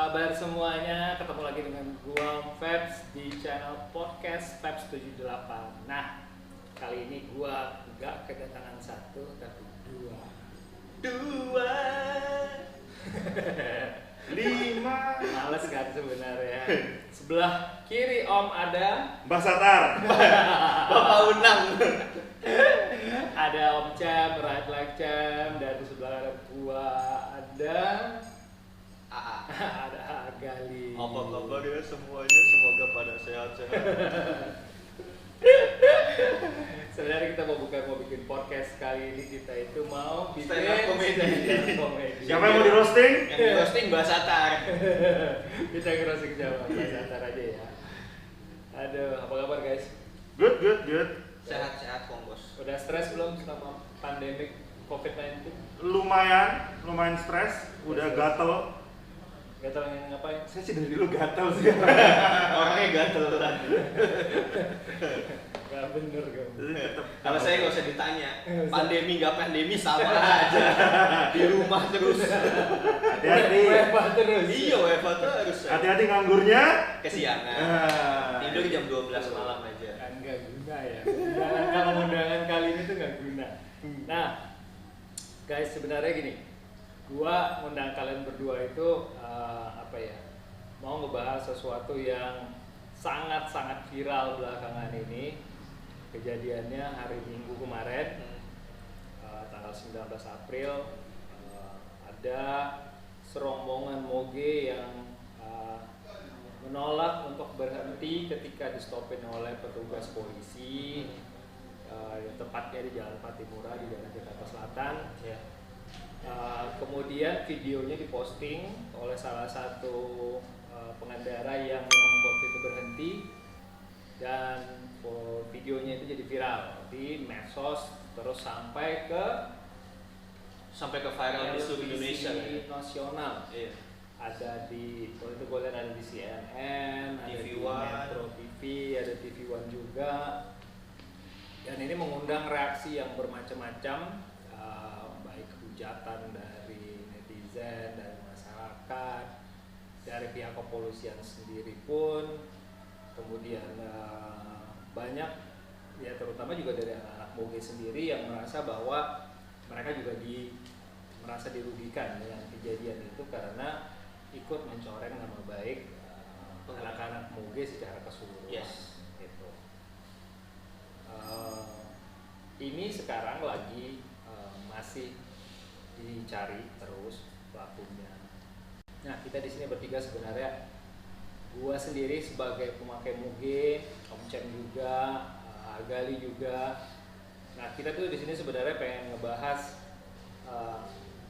kabar semuanya? Ketemu lagi dengan gua Febs di channel podcast Febs 78. Nah, kali ini gua nggak kedatangan satu tapi dua. Lima. Males kan sebenarnya. Sebelah kiri Om ada Mbak Satar. Bapak Unang. ada Om Cem, Right Like Cem, dan di sebelah kanan gua ada ada Gali. Apa kabar ya semuanya? Semoga pada sehat-sehat. Sebenarnya kita mau bikin podcast kali ini, kita itu mau bikin Stand up comedy. Siapa yang mau di roasting? Yang di roasting Mbak Satar. Kita ngerosting Jawa, santar aja ya. Aduh, apa kabar guys? Good. Sehat-sehat kok bos. Udah stres belum selama pandemik COVID-19? Lumayan stres. Udah gatel. Gak tau yang ngapain? Saya sih dari dulu gatel sih. Orangnya gatelan. Gak bener gak. Kalau saya nggak usah ditanya. Pandemi nggak pandemi sama aja. Di rumah terus. Hati-hati. WFH terus. Iya WFH terus. Hati-hati nganggurnya. Kesiangan. Tidur jam 12 malam aja. Kan gak guna ya. Kalau undangan kali ini tuh gak guna. Nah, guys sebenarnya gini. Gua ngundang kalian berdua itu mau ngebahas sesuatu yang sangat-sangat viral belakangan ini. Kejadiannya hari Minggu kemarin, tanggal 19 April, ada serombongan moge yang menolak untuk berhenti ketika distopin oleh petugas polisi, tepatnya di Jalan Patimura di daerah Jakarta Selatan. Ya. Kemudian videonya diposting oleh salah satu pengendara yang memang waktu itu berhenti, dan videonya itu jadi viral di medsos, terus sampai ke viral di seluruh Indonesia. nasional. Iya. Ada di, waktu itu gue lihat ada di CNN, ada di TV One. Metro TV, ada TV One juga. Dan ini mengundang reaksi yang bermacam-macam, baik hujatan dari netizen, dari masyarakat, dari pihak kepolisian sendiri pun, kemudian banyak ya, terutama juga dari anak-anak moge sendiri yang merasa bahwa mereka juga merasa dirugikan dengan kejadian itu karena ikut mencoreng nama baik anak-anak moge secara keseluruhan. Yes. Gitu. Ini sekarang lagi masih dicari terus pelakunya. Nah, kita di sini bertiga sebenarnya, gua sendiri sebagai pemakai moge, Om Cem juga, Gali juga. Nah, kita tuh di sini sebenarnya pengen ngebahas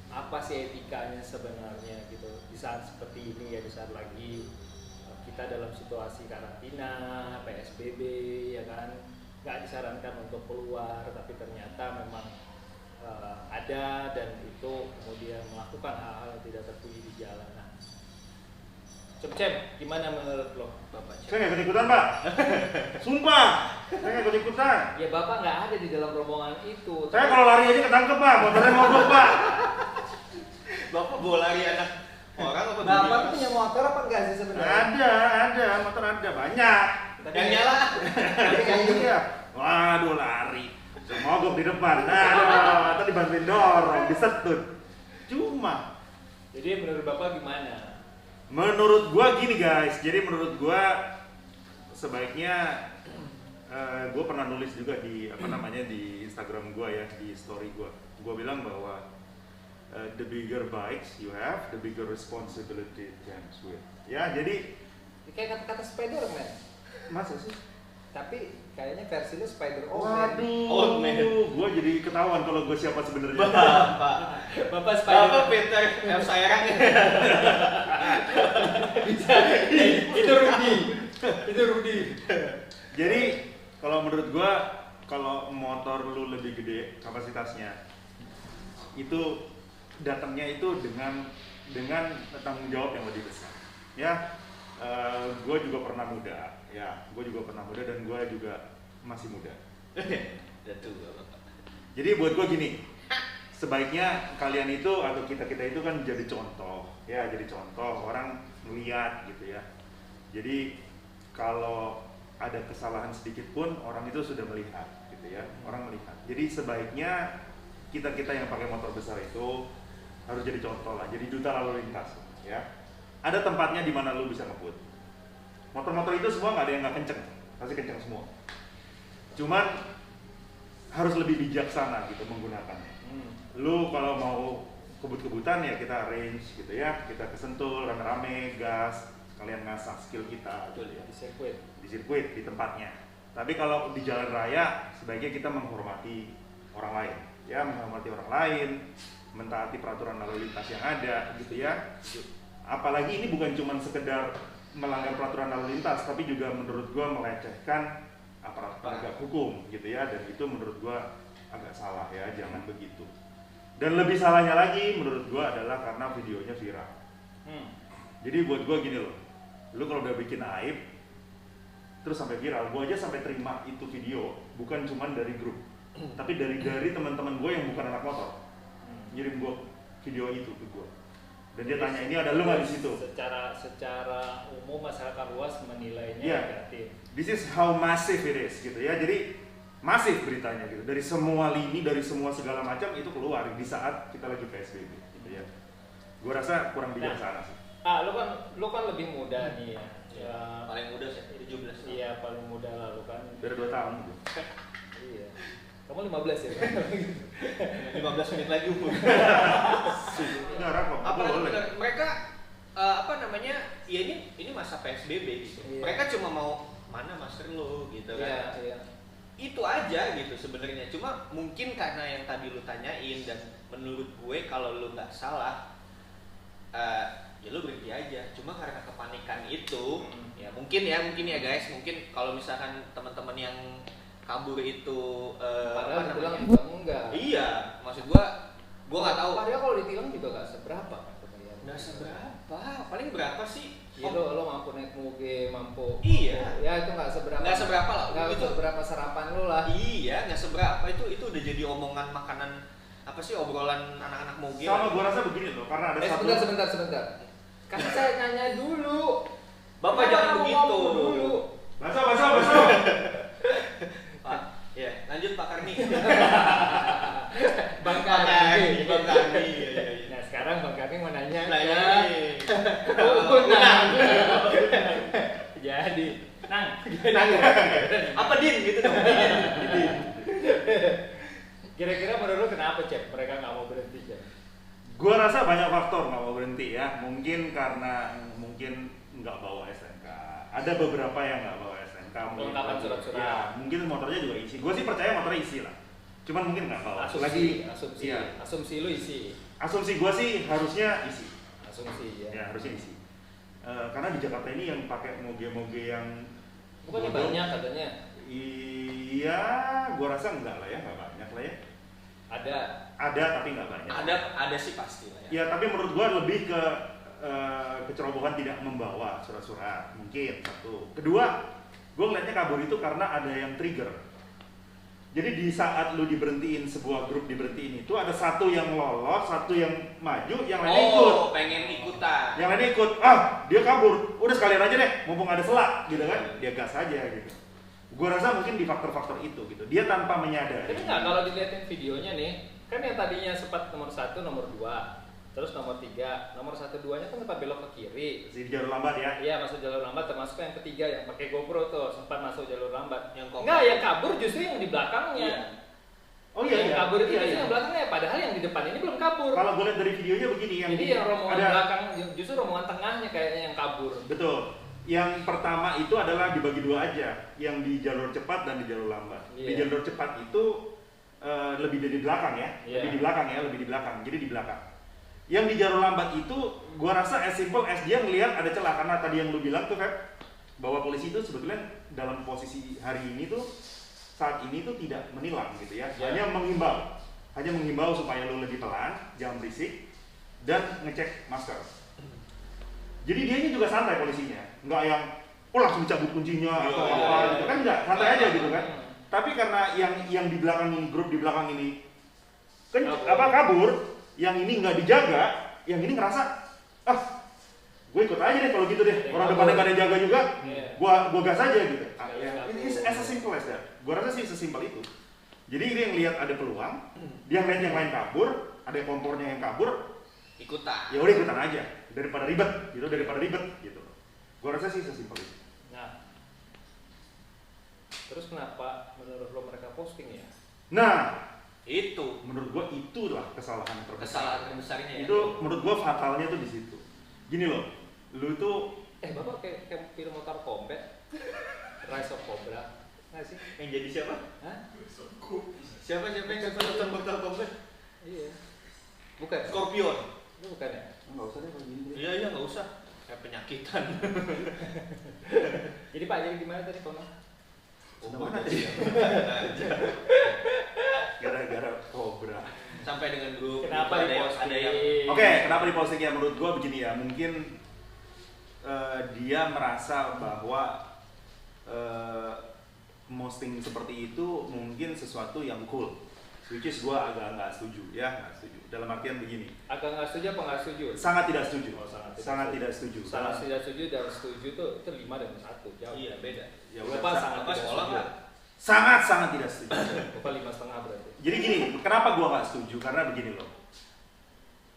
apa sih etikanya sebenarnya gitu di saat seperti ini ya, di saat lagi kita dalam situasi karantina, PSBB ya kan, nggak disarankan untuk keluar, tapi ternyata memang ada, dan itu kemudian melakukan hal-hal yang tidak terpuji di jalan. Nah, Cem, gimana menurut lo, Bapak Cem? Saya nggak ikut-ikutan, Pak. Sumpah, saya nggak ikut-ikutan. Ya Bapak nggak ada di dalam rombongan itu. Saya kalau lari aja ketangkep, Pak. Motornya mogok, Pak. Bapak bawa lari anak orang apa Bapak begini? punya motor apa enggak sih sebenarnya? Ada, motor ada banyak. Yang nyala. Iya. Waduh, lari. Mogok di depan. Nah, tadi dibantuin dorong, disetut. Cuma Jadi menurut Bapak gimana? menurut gua gini guys, jadi menurut gua sebaiknya gua pernah nulis juga di di Instagram gua ya, di story gua. Gua bilang bahwa the bigger bikes you have, the bigger responsibility it comes with. Ya, jadi Ini kayak kata-kata Spider-Man. masa sih? Tapi kayaknya versi lu Spider-Man. Waduh, Old man. gua jadi ketahuan kalau gua siapa sebenarnya. Bapak. Bapak Spider-Man. Bapak Peter F. Sayang. Itu Rudy. Itu Rudy. Jadi kalau menurut gua, kalau motor lu lebih gede kapasitasnya, itu datangnya itu dengan tanggung jawab yang lebih besar. Ya, gue juga pernah muda. Dan gue juga masih muda. Udah tua Bapak. Jadi buat gue gini, sebaiknya kalian itu atau kita itu kan jadi contoh ya, jadi contoh orang melihat gitu ya. Jadi kalau ada kesalahan sedikit pun orang itu sudah melihat gitu ya, orang melihat. Jadi sebaiknya kita yang pakai motor besar itu harus jadi contoh lah, jadi duta lalu lintas ya. Ada tempatnya di mana lu bisa ngebut. Motor-motor itu semua nggak ada yang nggak kenceng, pasti kenceng semua. Cuman harus lebih bijaksana gitu menggunakannya. Lu kalau mau kebut-kebutan ya kita range gitu ya, kita kesentul rame-rame gas, kalian ngasah skill kita gitu ya. Di sirkuit di tempatnya. Tapi kalau di jalan raya sebaiknya kita menghormati orang lain ya, menghormati orang lain, mentaati peraturan lalu lintas yang ada gitu ya. Apalagi ini bukan cuma sekedar melanggar peraturan lalu lintas, tapi juga menurut gua melecehkan aparat penegak hukum gitu ya, dan itu menurut gua agak salah ya, jangan begitu. Dan lebih salahnya lagi menurut gua adalah karena videonya viral. Jadi buat gua gini loh, lu kalau udah bikin aib terus sampai viral, gua aja sampai terima itu video bukan cuma dari grup, tapi dari teman-teman gua yang bukan anak motor, ngirim gua video itu ke gua. Dan dia tanya, ini ada lu nggak di situ? Secara umum masyarakat luas menilainya negatif. This is how massive it is gitu ya. Jadi masif beritanya gitu. Dari semua lini, dari semua segala macam itu keluar di saat kita lagi PSBB gitu ya. Gua rasa kurang bijaksana sih. Lu kan lebih muda nih ya. Paling muda sih 17. Iya, paling muda lah lu kan. Beda 2 tahun gitu. Iya. Kamu 15 ya? 15 menit lagi umur. Ngarang kok. Mereka ya ini masa PSBB gitu. Iya. Mereka cuma mau mana masker lo gitu kan. Iya. Itu aja gitu sebenarnya. Cuma mungkin karena yang tadi lu tanyain, dan menurut gue kalau lu nggak salah ya lu berhenti aja. Cuma karena kepanikan itu ya mungkin ya guys, mungkin kalau misalkan teman-teman yang kabur itu padahal ditilang juga enggak. Iya, maksud gua nggak tahu. Padahal kalau ditilang juga nggak seberapa kan pembayaran. Nggak seberapa, paling berapa sih? Ya lo mampu naik moge, mampu. Iya. Ya itu nggak seberapa. Nggak seberapa lah. Nggak Itu seberapa serapan lo lah. Iya, nggak seberapa, itu udah jadi omongan makanan apa sih, obrolan anak-anak moge. Sama gua rasa begini loh, karena ada satu. Sebentar. Kan saya nanya dulu. Bapak jangan begitu. Dulu. Basa. Pak, ya lanjut Pak Karni. Bang Karni. Iya. Nah sekarang Bang Karni mau nanya. Nang. Jadi, Nang. Apa Din gitu dong? Din. Kira-kira menurut lu kenapa Cep mereka nggak mau berhenti Cep? Gua rasa banyak faktor nggak mau berhenti ya. Mungkin karena nggak bawa SNK. Ada beberapa yang nggak bawa SNK. Kelengkapan surat-surat. Ya, mungkin motornya juga isi. Gue sih percaya motornya isi lah. Cuman mungkin nggak bawa. Asumsi lu isi. Asumsi gue sih harusnya isi. Asumsi ya. Ya harusnya isi. Karena di Jakarta ini yang pakai moge-moge yang bukannya banyak katanya. Iya, gue rasa enggak lah ya, nggak banyak lah ya. Ada tapi nggak banyak. Ada sih pasti lah ya. Ya tapi menurut gue lebih ke kecerobohan tidak membawa surat-surat, mungkin satu. Kedua, gue ngeliatnya kabur itu karena ada yang trigger. Jadi di saat lu diberhentiin, sebuah grup diberhentiin itu ada satu yang lolos, satu yang maju, yang lainnya ikut. Pengen ikutan. Yang lainnya ikut, dia kabur, udah sekalian aja deh, mumpung ada selak gitu kan, dia gas aja gitu. Gue rasa mungkin di faktor-faktor itu gitu, dia tanpa menyadari. Tapi nggak, kalau dilihatin videonya nih, kan yang tadinya sempat nomor 1, nomor 2, terus nomor 3, nomor 1, 2-nya kan sempat belok ke kiri. Di jalur lambat ya? Iya, masuk jalur lambat, termasuk yang ketiga yang pakai GoPro tuh sempat masuk jalur lambat. Enggak, yang kabur justru yang di belakangnya. Iya. Oh iya, yang kabur itu justru iya. yang belakangnya, padahal yang di depan ini belum kabur. Kalau gue lihat dari videonya begini, jadi yang rombongan belakang, justru rombongan tengahnya kayaknya yang kabur. Betul. Yang pertama itu adalah dibagi 2 aja, yang di jalur cepat dan di jalur lambat. Di jalur cepat itu lebih dari belakang ya, lebih di belakang, jadi di belakang. Yang di jalur lambat itu, gua rasa as simple as dia ngelihat ada celah, karena tadi yang lu bilang tuh Feb, bahwa polisi itu sebetulnya dalam posisi hari ini tuh, saat ini tuh tidak menilang gitu ya, hanya menghimbau supaya lu lebih pelan, jangan berisik, dan ngecek masker. Jadi dia ini juga santai polisinya, nggak yang langsung cabut kuncinya atau apa gitu kan, nggak, santai aja gitu kan. Tapi karena yang di belakang ini, grup di belakang ini kabur, yang ini nggak dijaga, yang ini ngerasa gue ikut aja deh kalau gitu deh, orang depannya nggak ada yang jaga juga, gue gas aja gitu. Ini as simple as that. Gue rasa sih sesimpel itu. Jadi dia yang lihat ada peluang, dia ngeliat yang lain kabur, ada kompornya yang kabur, ikutan. Ya udah ikutan aja, daripada ribet gitu. Gue rasa sih sesimpel itu. Nah, terus kenapa menurut lo mereka posting ya? Nah, itu menurut gue itulah kesalahan terbesar. kesalahan terbesarnya ya. Itu menurut gue fatalnya tuh di situ. Gini loh, lu tuh Bapak kayak film Mortal Kombat, Rise of Cobra, nggak sih? yang jadi siapa? Hah? Siapa yang nonton Mortal Kombat? Iya. Bukan. Scorpion. Itu bukan ya? nggak usah deh kalau gini. Iya nggak usah. Kayak penyakitan. Jadi Pak, jadi gimana tadi Kono? Sudah mana tadi? Gara-gara Cobra. Sampai dengan grup. Kenapa ada yang Oke, kenapa di posting ya? Menurut gue begini ya, mungkin dia merasa bahwa posting seperti itu mungkin sesuatu yang cool, which is gue agak nggak setuju ya, nggak setuju. Dalam artian begini. Agak nggak setuju apa nggak setuju? Sangat tidak setuju. Oh, sangat tidak setuju. Sangat tidak setuju dan setuju tuh itu 5 dan 1 jauh. Iya beda. Ya Bapak udah, sangat tidak sekolah setuju. nggak? sangat tidak setuju. Bapak 5,5 berarti. Jadi gini, kenapa gue nggak setuju? Karena begini loh.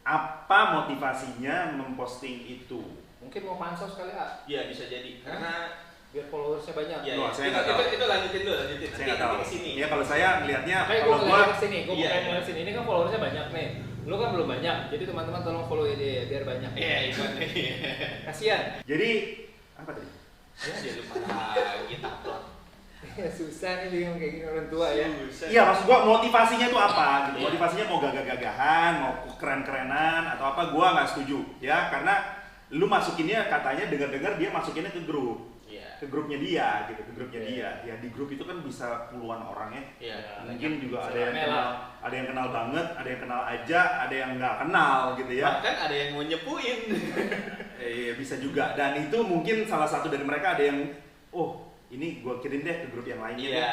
Apa motivasinya memposting itu? Mungkin mau pansos kali ah, Iya bisa jadi. Karena biar followersnya banyak. ya, Loh, saya nggak tahu. itu lanjutin dulu. Saya nggak tahu. Kesini. Ya kalau saya melihatnya, Kayak gue kalau gue ngeliat kesini, gue Iya, bukan iya. ngeliat sini. Ini kan followersnya banyak nih. Lu kan belum banyak, jadi teman-teman tolong follow dia biar banyak. Iya itu. Kasian. jadi apa tadi? Ya dia lupa lagi taplak. Susah nih bingung kayak gini orang tua ya. Iya, maksud gua motivasinya tuh apa gitu. Iya. Motivasinya mau gagah-gagahan, mau keren-kerenan atau apa, gua nggak setuju ya, karena lu masukinnya katanya dengar-dengar dia masukinnya ke grup. Iya. Ke grupnya dia gitu, ke grupnya Iya. dia. Ya di grup itu kan bisa puluhan orang ya. Iya. Mungkin juga Bisa ada yang rame kenal, lah. ada yang kenal banget, ada yang kenal aja, ada yang nggak kenal gitu ya. Bahkan ada yang mau nyepuin. Iya bisa juga. Dan itu mungkin salah satu dari mereka ada yang, oh ini gua kirim deh ke grup yang lainnya. Iya. deh.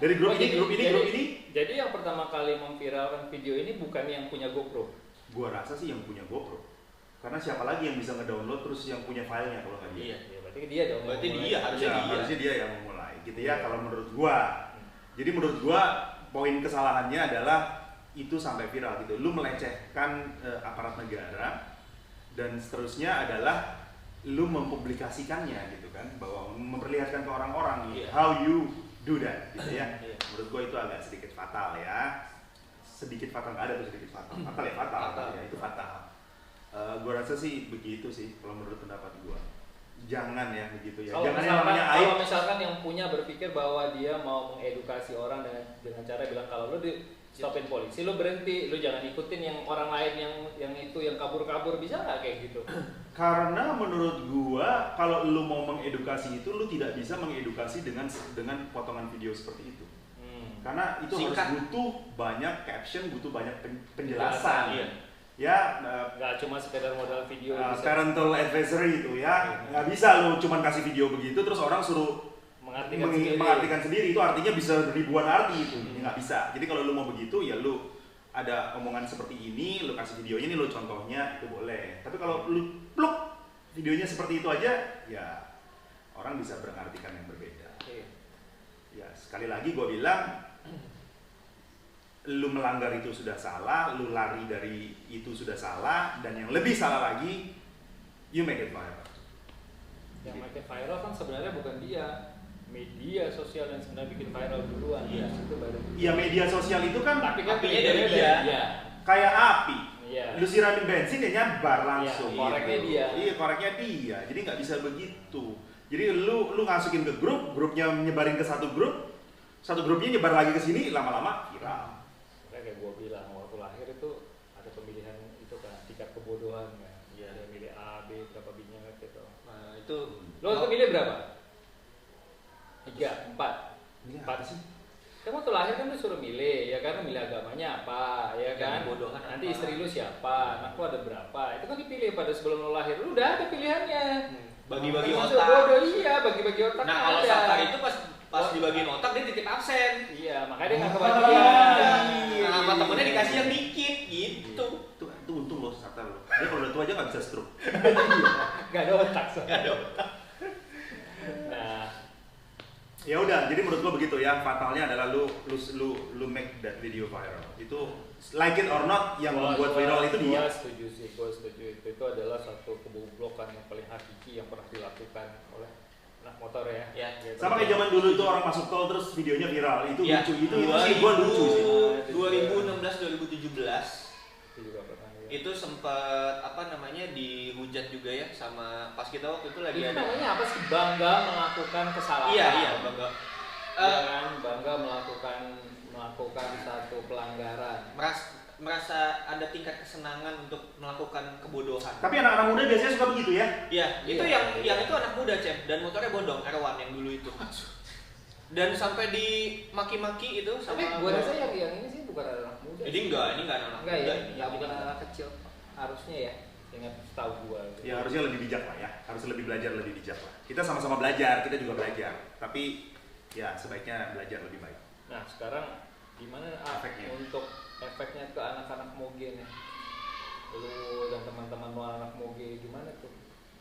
Dari grup Oh, ini, grup ini. Jadi yang pertama kali memviralkan video ini bukan yang punya GoPro. Gua rasa sih yang punya GoPro. Karena siapa lagi yang bisa ngedownload terus yang punya filenya kalau nggak dia? Iya. Ya berarti dia dong. Berarti yang mulai. dia harusnya Ya, dia. harusnya dia yang memulai gitu ya Iya. kalau menurut gua. Jadi menurut gua poin kesalahannya adalah itu sampai viral gitu. Lu melecehkan aparat negara dan seterusnya adalah lu mempublikasikannya gitu kan, bahwa memperlihatkan ke orang-orang Iya. how you do that gitu ya. Iya. Menurut gua itu agak sedikit fatal ya. Sedikit fatal, nggak ada tuh sedikit fatal. Fatal ya fatal. Fatal. Ya, itu fatal. Gua rasa sih begitu sih kalau menurut pendapat gua. Jangan ya begitu ya. Kalau Jangan yang misalkan, namanya aib. kalau misalkan yang punya berpikir bahwa dia mau mengedukasi orang dengan cara bilang kalau lu di stopin polisi, lu berhenti, lu jangan ikutin yang orang lain yang itu yang kabur-kabur, bisa nggak kayak gitu? Karena menurut gua kalau lu mau mengedukasi itu lu tidak bisa mengedukasi dengan potongan video seperti itu. Karena itu Singkat. harus butuh banyak caption, butuh banyak penjelasan. Iya. Ya, Nggak cuma sekedar modal video. bisa parental advisory itu ya, nggak bisa lu cuman kasih video begitu terus orang suruh mengartikan sendiri. mengartikan sendiri. Itu artinya bisa ribuan arti itu, nggak bisa. Jadi kalau lu mau begitu ya lu ada omongan seperti ini, lu kasih videonya nih, lu contohnya itu boleh. Tapi kalau lu pluk videonya seperti itu aja, ya orang bisa mengartikan yang berbeda. Iya. Ya sekali lagi gue bilang, lu melanggar itu sudah salah, lu lari dari itu sudah salah, dan yang lebih salah lagi, you make it viral. Yang makin viral kan sebenarnya bukan dia, media sosial yang sebenarnya bikin viral duluan. Iya. Itu baru. Ya media sosial itu kan Tapi kan apinya triggernya dari dia. Iya. kayak api. Iya. Lu siramin bensin ya nyebar langsung. Iya, koreknya gitu. dia. Iya, koreknya dia. Jadi nggak bisa begitu. Jadi lu masukin ke grup, grupnya nyebarin ke satu grupnya nyebar lagi ke sini, lama-lama viral. Kayak gue bilang waktu lahir itu ada pemilihan itu kan tingkat kebodohan kan. Iya. Dia milih A, B, berapa bintang gitu. Nah, itu Lo waktu milih berapa? 3, 4. Ini Empat. apa sih? Kamu waktu lahir kan lu suruh milih, ya kan, milih agamanya apa, ya kan? Kebodohan Nanti apa? istri lu siapa, anakku ada berapa. Itu kan dipilih pada sebelum lu lahir. Lu udah ada pilihannya. bagi-bagi Termasuk otak. bodoh, iya, bagi-bagi otak. Nah, kalau ada. Safari itu pas pas dibagiin otak dia titip absen. Iya, makanya dia nggak kebagian. Nah, sama temennya dikasih yang dikit gitu. Itu untung lo Sata lo. Dia kalau udah tua aja nggak bisa stroke. Nggak ada otak soalnya. Nggak ada otak. Nah, Ya udah, jadi menurut gua begitu ya. Fatalnya adalah lu make that video viral. Itu like it or not yang membuat viral itu dia. Gua setuju sih, gua setuju itu adalah satu keboblokan yang paling hakiki yang pernah dilakukan oleh anak motor ya. Ya. Gitu. Sama kayak zaman dulu tuh orang masuk tol terus videonya viral. Itu Ya, lucu. Itu sih gua lucu sih. 2016 2017 Itu juga pernah ya. itu sempat apa namanya dihujat juga ya sama pas kita waktu itu lagi Itu ada. namanya apa sih? Bangga melakukan kesalahan. Iya bangga. Ya kan, bangga melakukan satu pelanggaran. Merasa ada tingkat kesenangan untuk melakukan kebodohan. Tapi anak-anak muda biasanya suka begitu ya. Iya, itu Iya, yang iya. itu anak muda, Cem, dan motornya bodong, R1 yang dulu itu. Dan sampai dimaki-maki itu sama Tapi gua rasa yang ini sih bukan anak muda. Jadi enggak anak Enggak muda ya, ini. nggak bukan anak kecil. Harusnya ya, ingat setahu gua. Ya harusnya lebih bijak lah ya. Harus lebih belajar lebih bijak lah. Kita sama-sama belajar, kita juga belajar. Tapi ya sebaiknya belajar lebih baik. Nah sekarang gimana Efeknya. untuk efeknya ke anak-anak moge nih? Lu dan teman-teman lu anak moge gimana tuh?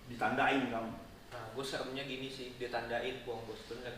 Ditandain kamu. Nah, gue seremnya gini sih, ditandain buang bos bener.